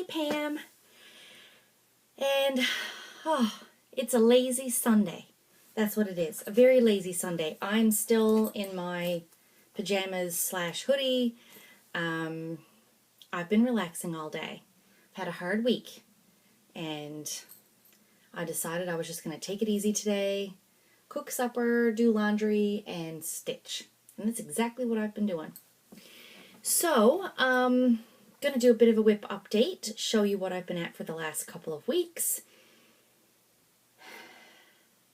Pam, and it's a lazy Sunday. That's what it is, a very lazy Sunday. I'm still in my pajamas / hoodie. I've been relaxing all day. I've had a hard week, and I decided I was just going to take it easy today, cook supper, do laundry, and stitch. And that's exactly what I've been doing. So, going to do a bit of a whip update, show you what I've been at for the last couple of weeks.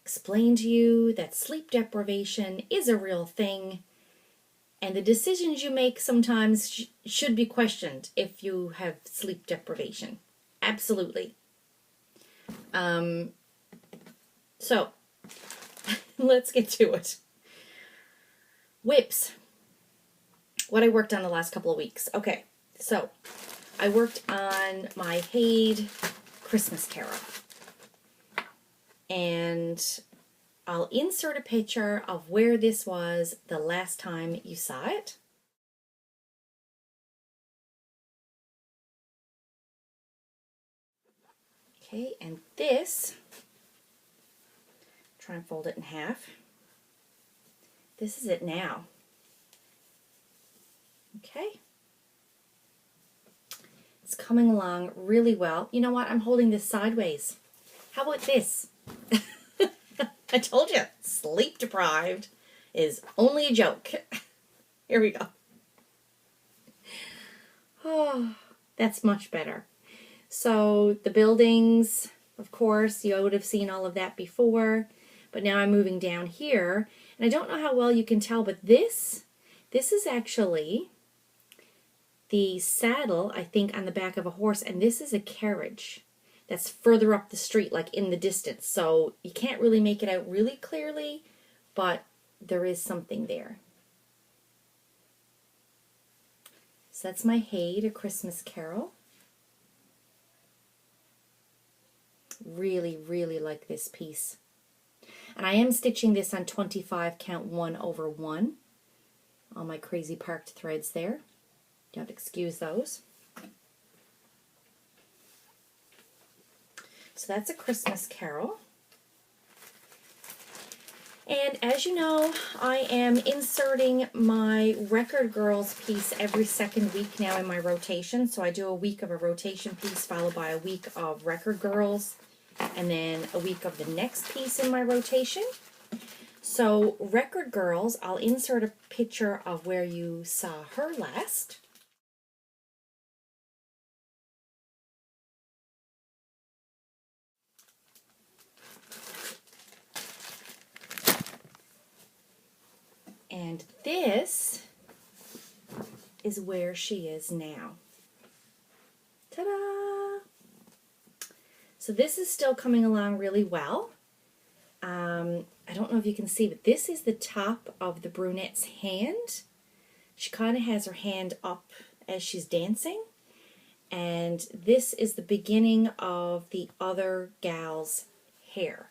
Explain to you that sleep deprivation is a real thing, and the decisions you make sometimes should be questioned if you have sleep deprivation. Absolutely. So, let's get to it. Whips. What I worked on the last couple of weeks. Okay, so I worked on my Haid Christmas Carol. And I'll insert a picture of where this was the last time you saw it. Okay, and this, try and fold it in half. This is it now. Okay. It's coming along really well. You know what? I'm holding this sideways. How about this? I told you, sleep deprived is only a joke. Here we go. Oh, that's much better. So the buildings, of course, you would have seen all of that before, but now I'm moving down here, and I don't know how well you can tell, but this is actually the saddle, I think, on the back of a horse, and this is a carriage that's further up the street, like in the distance. So you can't really make it out really clearly, but there is something there. So that's my Haid, A Christmas Carol. Really, really like this piece. And I am stitching this on 25 count 1/1. All my crazy parked threads there. You have to excuse those. So that's A Christmas Carol. And as you know, I am inserting my Record Girls piece every second week now in my rotation. So I do a week of a rotation piece followed by a week of Record Girls and then a week of the next piece in my rotation. So Record Girls, I'll insert a picture of where you saw her last. And this is where she is now. Ta-da! So this is still coming along really well. I don't know if you can see, but this is the top of the brunette's hand. She kind of has her hand up as she's dancing. And this is the beginning of the other gal's hair.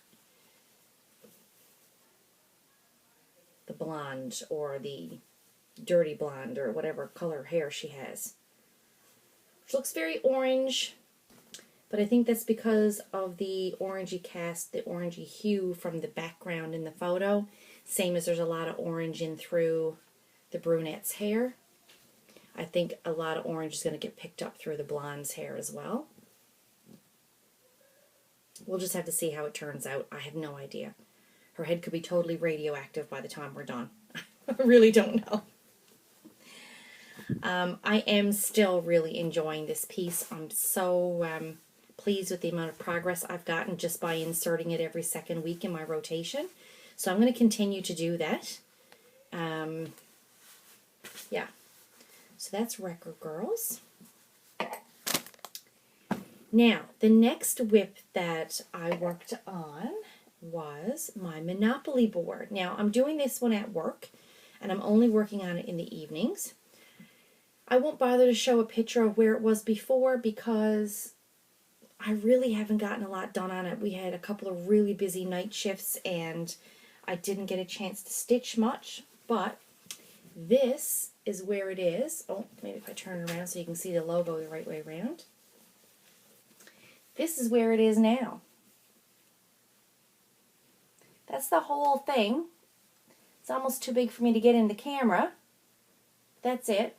The blonde or the dirty blonde or whatever color hair she has. She looks very orange, but I think that's because of the orangey cast, the orangey hue from the background in the photo. Same as there's a lot of orange in through the brunette's hair. I think a lot of orange is going to get picked up through the blonde's hair as well. We'll just have to see how it turns out. I have no idea. Her head could be totally radioactive by the time we're done. I really don't know. I am still really enjoying this piece. I'm so pleased with the amount of progress I've gotten just by inserting it every second week in my rotation. So I'm going to continue to do that. Yeah. So that's Record Girls. Now, the next whip that I worked on was my Monopoly board. Now, I'm doing this one at work, and I'm only working on it in the evenings. I won't bother to show a picture of where it was before because I really haven't gotten a lot done on it. We had a couple of really busy night shifts, and I didn't get a chance to stitch much, but this is where it is. Oh, maybe if I turn it around so you can see the logo the right way around. this is where it is now. That's the whole thing. It's almost too big for me to get in the camera. That's it.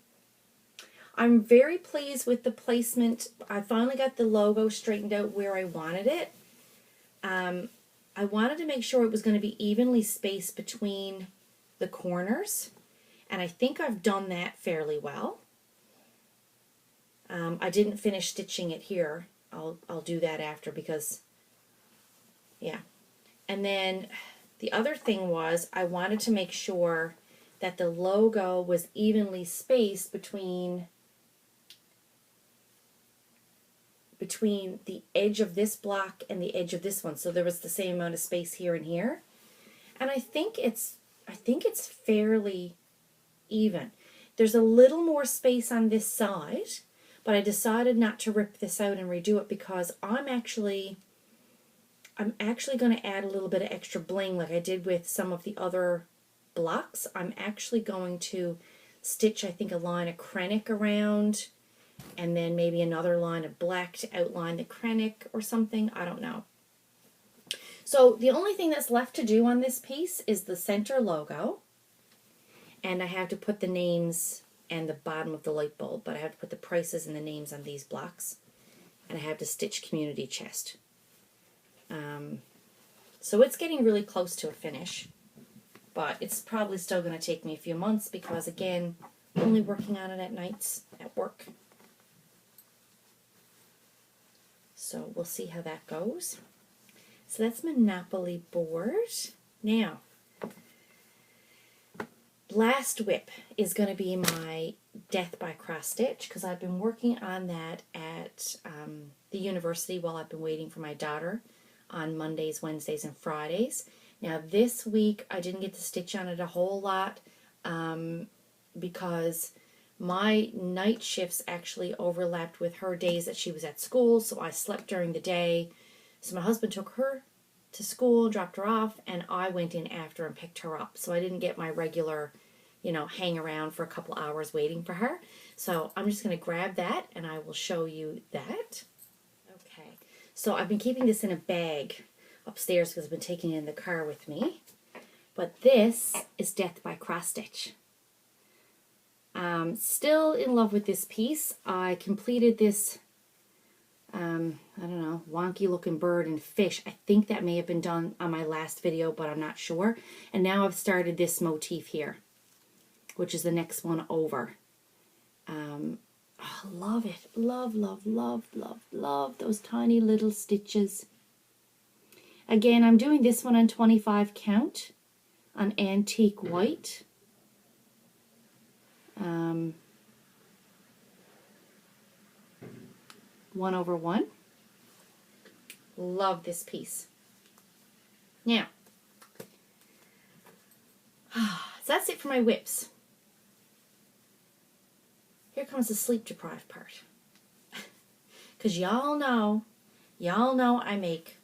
I'm very pleased with the placement. I finally got the logo straightened out where I wanted it. I wanted to make sure it was going to be evenly spaced between the corners, and I think I've done that fairly well. I didn't finish stitching it here. I'll do that after because, yeah. And then the other thing was I wanted to make sure that the logo was evenly spaced between the edge of this block and the edge of this one, so there was the same amount of space here and here. And I think it's fairly even. There's a little more space on this side, but I decided not to rip this out and redo it because I'm actually going to add a little bit of extra bling like I did with some of the other blocks. I'm actually going to stitch, I think, a line of Krennic around, and then maybe another line of black to outline the Krennic or something. I don't know. So the only thing that's left to do on this piece is the center logo, and I have to put the names and the bottom of the light bulb, but I have to put the prices and the names on these blocks, and I have to stitch community chest. So it's getting really close to a finish, but it's probably still going to take me a few months because, again, I'm only working on it at nights at work. So we'll see how that goes. So that's Monopoly board. Now, last whip is going to be my Death by Cross Stitch because I've been working on that at the university while I've been waiting for my daughter on Mondays, Wednesdays, and Fridays. Now this week I didn't get to stitch on it a whole lot because my night shifts actually overlapped with her days that she was at school, so I slept during the day. So my husband took her to school, dropped her off, and I went in after and picked her up. So I didn't get my regular, hang around for a couple hours waiting for her. So I'm just going to grab that and I will show you that. Okay, so I've been keeping this in a bag upstairs because I've been taking it in the car with me. But this is Death by Cross Stitch. Still in love with this piece. I completed this, I don't know, wonky looking bird and fish. I think that may have been done on my last video, but I'm not sure. And now I've started this motif here, which is the next one over. Oh, love it. Love, love, love, love, love those tiny little stitches. Again, I'm doing this one on 25 count on antique white. 1/1. Love this piece. Now, so that's it for my whips. Here comes the sleep deprived part. Because y'all know I make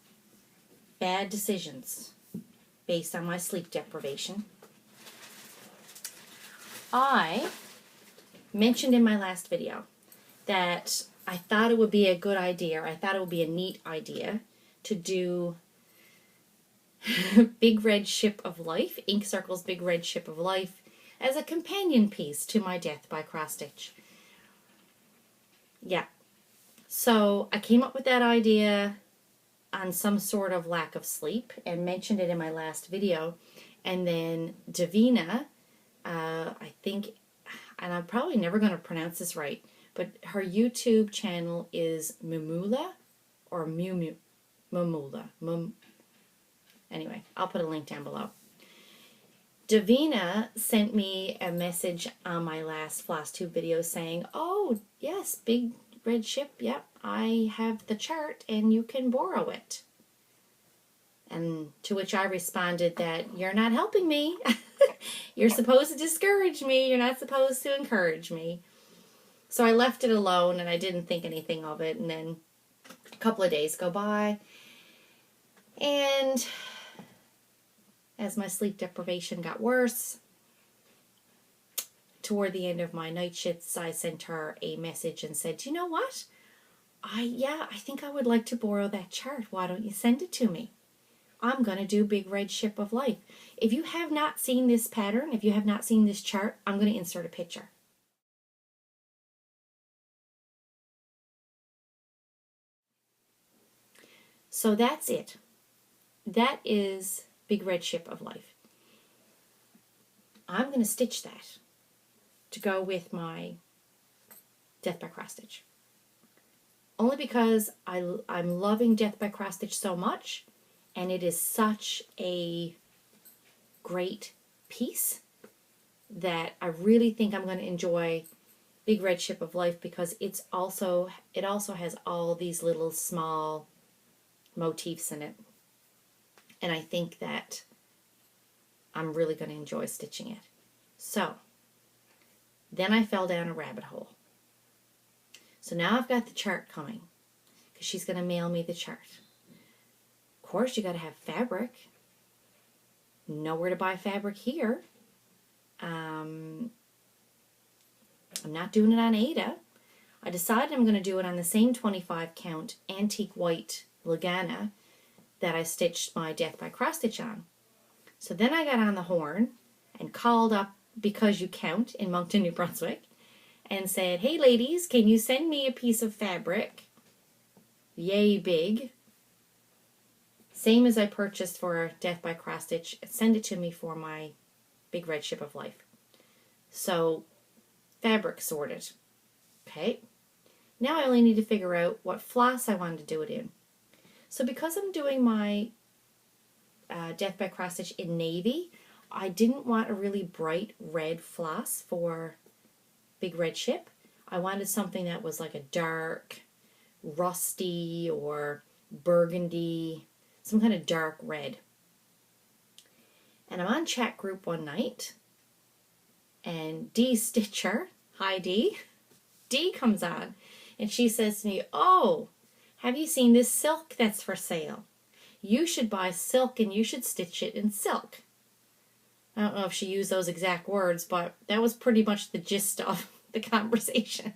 bad decisions based on my sleep deprivation. I mentioned in my last video that I thought it would be a good idea, I thought it would be a neat idea to do Big Red Ship of Life, Ink Circle's Big Red Ship of Life, as a companion piece to my Death by Cross Stitch. Yeah, so I came up with that idea on some sort of lack of sleep and mentioned it in my last video, and then Davina, I think, and I'm probably never going to pronounce this right, but her YouTube channel is Mumula, or Mumula. Anyway, I'll put a link down below. Davina sent me a message on my last Flosstube video saying, oh, yes, Big Red Ship, yep, I have the chart and you can borrow it. And to which I responded that you're not helping me. You're supposed to discourage me. You're not supposed to encourage me. So I left it alone and I didn't think anything of it. And then a couple of days go by. And as my sleep deprivation got worse, toward the end of my night shifts, I sent her a message and said, you know what? I think I would like to borrow that chart. Why don't you send it to me? I'm going to do Big Red Ship of Life. If you have not seen this pattern, if you have not seen this chart, I'm going to insert a picture. So that's it. That is Big Red Ship of Life. I'm going to stitch that to go with my Death by Cross Stitch. Only because I'm loving Death by Cross Stitch so much, and it is such a great piece that I really think I'm going to enjoy Big Red Ship of Life, because it also has all these little small motifs in it. And I think that I'm really going to enjoy stitching it. So, then I fell down a rabbit hole. So now I've got the chart coming, because she's going to mail me the chart. Of course, you got to have fabric. Nowhere to buy fabric here. I'm not doing it on Aida. I decided I'm going to do it on the same 25 count antique white Lagana that I stitched my Death by Cross Stitch on. So then I got on the horn and called up Because You Count in Moncton, New Brunswick, and said, hey ladies, can you send me a piece of fabric? Yay big. Same as I purchased for Death by Cross Stitch. Send it to me for my Big Red Ship of Life. So, fabric sorted. Okay. Now I only need to figure out what floss I wanted to do it in. So because I'm doing my Death by Cross Stitch in navy, I didn't want a really bright red floss for Big Red Ship. I wanted something that was like a dark, rusty or burgundy, some kind of dark red. And I'm on chat group one night, and Dee Stitcher, hi Dee, Dee comes on, and she says to me, oh, have you seen this silk that's for sale? You should buy silk and you should stitch it in silk. I don't know if she used those exact words, but that was pretty much the gist of the conversation.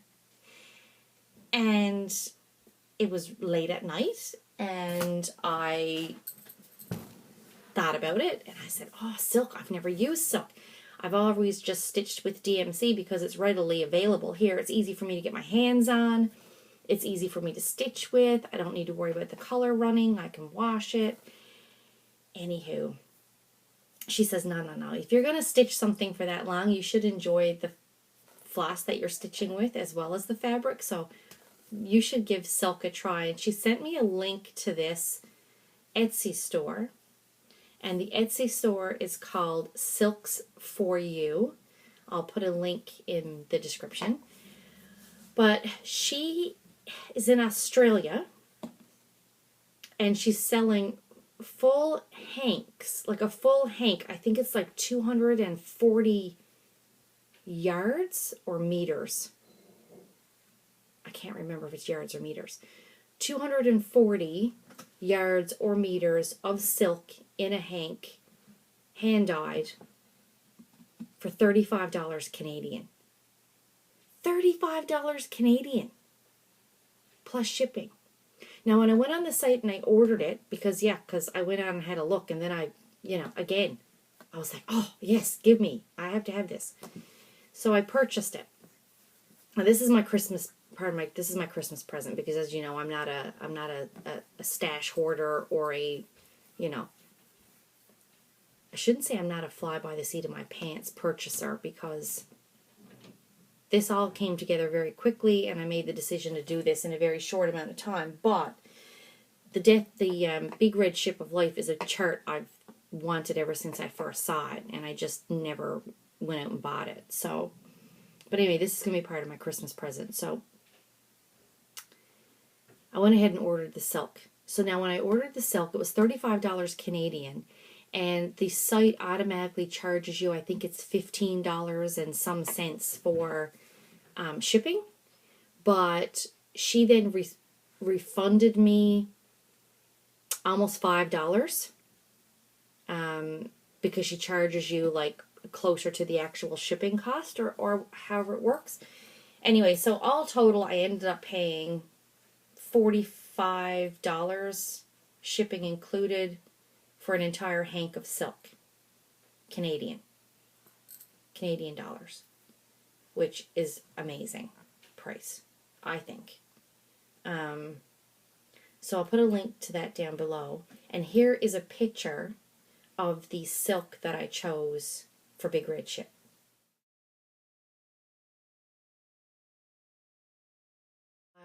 And it was late at night, and I thought about it, and I said, oh, silk, I've never used silk. I've always just stitched with DMC because it's readily available here. It's easy for me to get my hands on. It's easy for me to stitch with. I don't need to worry about the color running. I can wash it. Anywho, she says, no. If you're going to stitch something for that long, you should enjoy the floss that you're stitching with as well as the fabric. So you should give silk a try. And she sent me a link to this Etsy store. And the Etsy store is called Silks For You. I'll put a link in the description. But she is in Australia, and she's selling full hanks, like a full hank. I think it's like 240 yards or meters. I can't remember if it's yards or meters. 240 yards or meters of silk in a hank, hand-dyed, for $35 Canadian. $35 Canadian. Plus shipping. Now, when I went on the site and I ordered it, because I went on and had a look, and then I was like, oh, yes, give me. I have to have this. So I purchased it. Now, this is my Christmas, this is my Christmas present, because as you know, I'm not a stash hoarder or I shouldn't say I'm not a fly by the seat of my pants purchaser, because this all came together very quickly, and I made the decision to do this in a very short amount of time. But the Big Red Ship of Life is a chart I've wanted ever since I first saw it, and I just never went out and bought it. So, but anyway, this is going to be part of my Christmas present. So I went ahead and ordered the silk. So now when I ordered the silk, it was $35 Canadian, and the site automatically charges you, I think it's $15 and some cents for shipping. But she then refunded me almost $5 because she charges you like closer to the actual shipping cost, or however it works. Anyway, so all total I ended up paying $45 shipping included for an entire hank of silk. Canadian dollars, which is amazing price, I think. So I'll put a link to that down below. And here is a picture of the silk that I chose for Big Red Ship.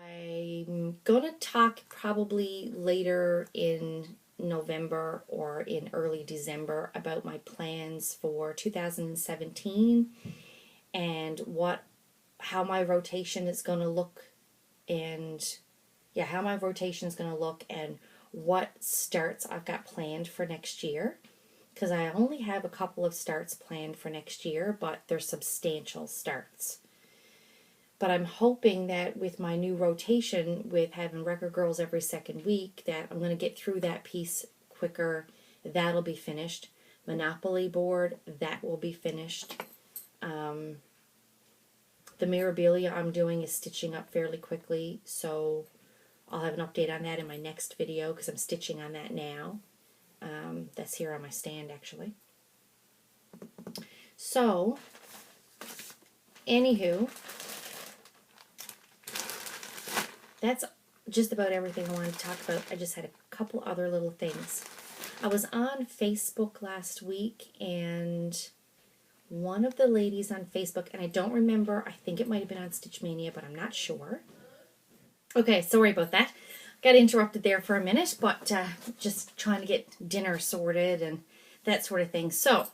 I'm going to talk probably later in November or in early December about my plans for 2017 and how my rotation is going to look, and how my rotation is going to look and what starts I've got planned for next year, because I only have a couple of starts planned for next year, but they're substantial starts. But I'm hoping that with my new rotation, with having Record Girls every second week, that I'm going to get through that piece quicker. That'll be finished. Monopoly board, that will be finished. The Mirabilia I'm doing is stitching up fairly quickly, so I'll have an update on that in my next video because I'm stitching on that now. That's here on my stand, actually. So, anywho, that's just about everything I wanted to talk about. I just had a couple other little things. I was on Facebook last week, and one of the ladies on Facebook, and I don't remember, I think it might have been on Stitch Mania, but I'm not sure. Okay, sorry about that. Got interrupted there for a minute, but just trying to get dinner sorted and that sort of thing. So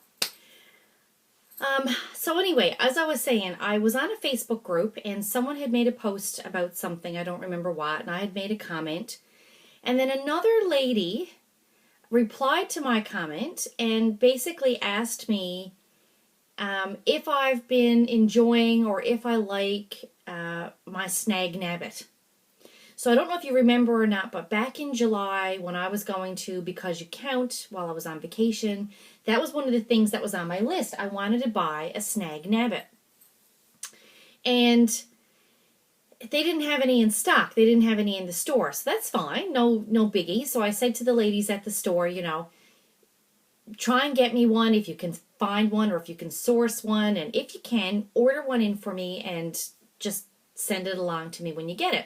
anyway, as I was saying, I was on a Facebook group and someone had made a post about something, I don't remember what, and I had made a comment. And then another lady replied to my comment and basically asked me if I've been enjoying or if I like my Snag Nabbit. So I don't know if you remember or not, but back in July when I was going to Because You Count while I was on vacation, that was one of the things that was on my list. I wanted to buy a Snag Nabbit. And they didn't have any in stock. They didn't have any in the store. So that's fine. No biggie. So I said to the ladies at the store, you know, try and get me one if you can find one or if you can source one. And if you can, order one in for me and just send it along to me when you get it.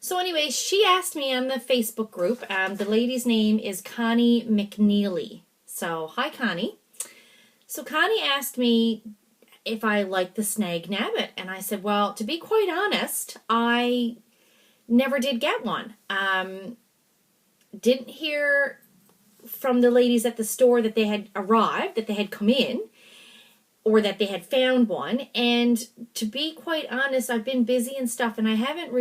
So anyway, she asked me on the Facebook group, the lady's name is Connie McNeely. So, hi Connie. So Connie asked me if I like the Snag Nabbit, and I said, well, to be quite honest, I never did get one. Didn't hear from the ladies at the store that they had arrived, that they had come in, or that they had found one. And to be quite honest, I've been busy and stuff, and I haven't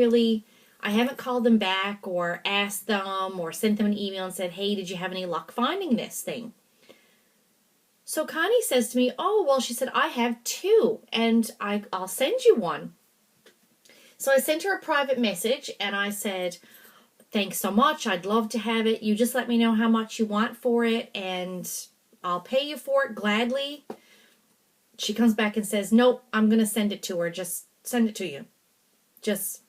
called them back or asked them or sent them an email and said, hey, did you have any luck finding this thing? So Connie says to me, oh, well, she said, I have two, and I'll send you one. So I sent her a private message, and I said, thanks so much. I'd love to have it. You just let me know how much you want for it, and I'll pay you for it gladly. She comes back and says, nope, I'm going to send it to her. Just send it to you. Just,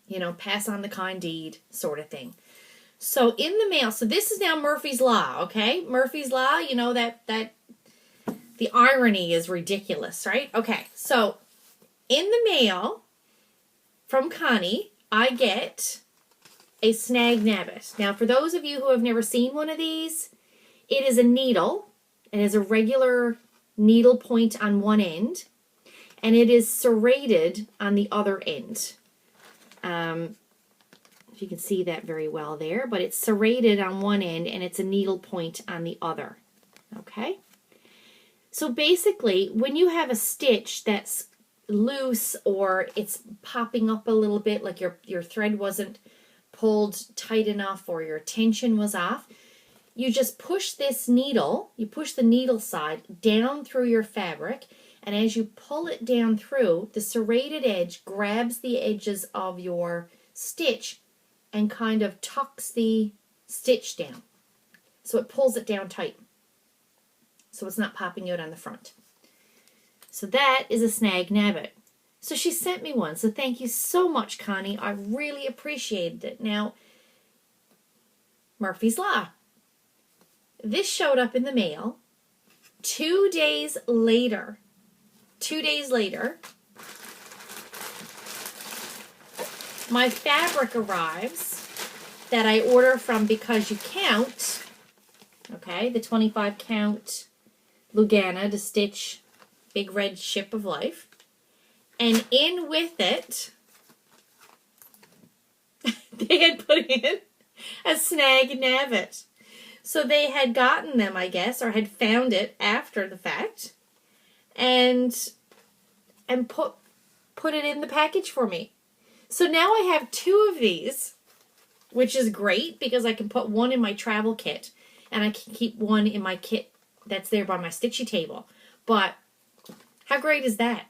you know, pass on the kind deed sort of thing. So in the mail, so this is now Murphy's Law, okay? Murphy's Law, you know, that the irony is ridiculous, right? Okay, so in the mail from Connie, I get a Snag Nabbit. Now, for those of you who have never seen one of these, it is a needle. It has a regular needle point on one end, and it is serrated on the other end. If you can see that very well there, but it's serrated on one end and it's a needle point on the other. Okay? So basically, when you have a stitch that's loose or it's popping up a little bit, like your thread wasn't pulled tight enough or your tension was off, you just push this needle, you push the needle side down through your fabric, and as you pull it down through, the serrated edge grabs the edges of your stitch and kind of tucks the stitch down. So it pulls it down tight. So it's not popping out on the front. So that is a Snag Nabbit. So she sent me one. So thank you so much, Connie. I really appreciated it. Now, Murphy's Law. This showed up in the mail 2 days later. 2 days later, my fabric arrives that I order from Because You Count. Okay, the 25 count Lugana to stitch Big Red Ship of Life. And in with it, they had put in a Snag Navit. So they had gotten them, I guess, or had found it after the fact, and put it in the package for me. So now I have 2 of these, which is great because I can put one in my travel kit, and I can keep one in my kit that's there by my stitchy table. But how great is that?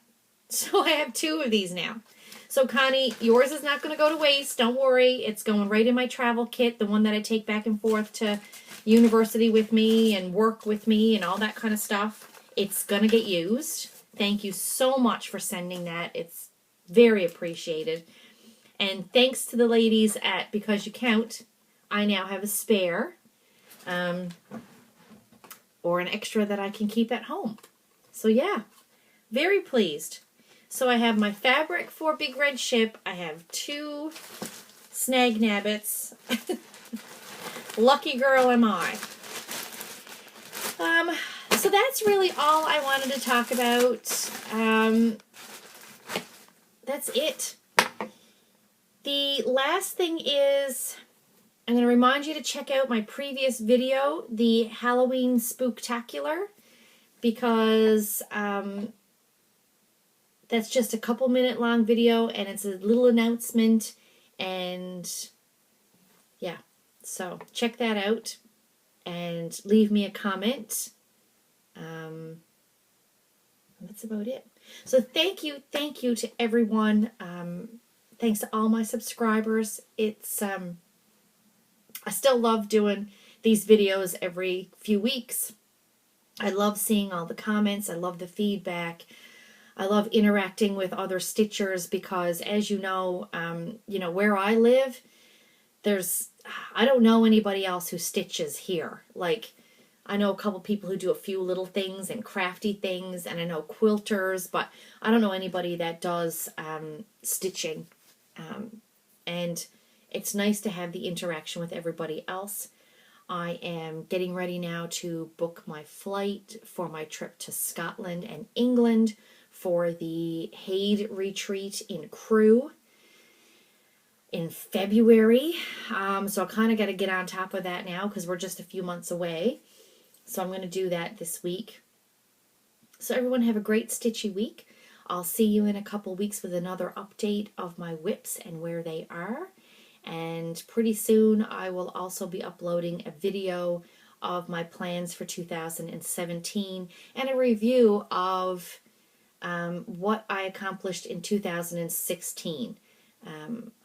So I have 2 of these now. So Connie, yours is not going to go to waste. Don't worry. It's going right in my travel kit, the one that I take back and forth to university with me and work with me and all that kind of stuff. It's going to get used. Thank you so much for sending that. It's very appreciated. And thanks to the ladies at Because You Count, I now have a spare or an extra that I can keep at home. So yeah, very pleased. So I have my fabric for Big Red Ship. I have 2 Snag Navits. Lucky girl am I. So that's really all I wanted to talk about. That's it. The last thing is, I'm going to remind you to check out my previous video, the Halloween Spooktacular, because that's just a couple minute long video, and it's a little announcement, and yeah, so check that out and leave me a comment. That's about it. So thank you to everyone. Thanks to all my subscribers. It's I still love doing these videos every few weeks. I love seeing all the comments. I love the feedback. I love interacting with other stitchers because, as you know, where I live, I don't know anybody else who stitches here. Like, I know a couple people who do a few little things and crafty things, and I know quilters, but I don't know anybody that does stitching. And it's nice to have the interaction with everybody else. I am getting ready now to book my flight for my trip to Scotland and England for the Haid retreat in Crewe in February. So I kind of got to get on top of that now because we're just a few months away. So I'm going to do that this week. So everyone have a great stitchy week. I'll see you in a couple weeks with another update of my whips and where they are. And pretty soon I will also be uploading a video of my plans for 2017 and a review of what I accomplished in 2016.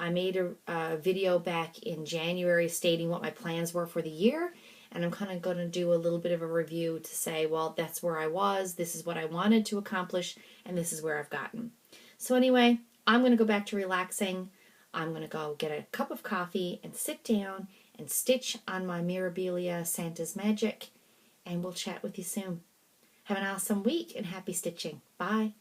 I made a video back in January stating what my plans were for the year, and I'm kind of going to do a little bit of a review to say, well, that's where I was, this is what I wanted to accomplish, and this is where I've gotten. So anyway, I'm going to go back to relaxing. I'm going to go get a cup of coffee and sit down and stitch on my Mirabilia Santa's Magic, and we'll chat with you soon. Have an awesome week and happy stitching. Bye.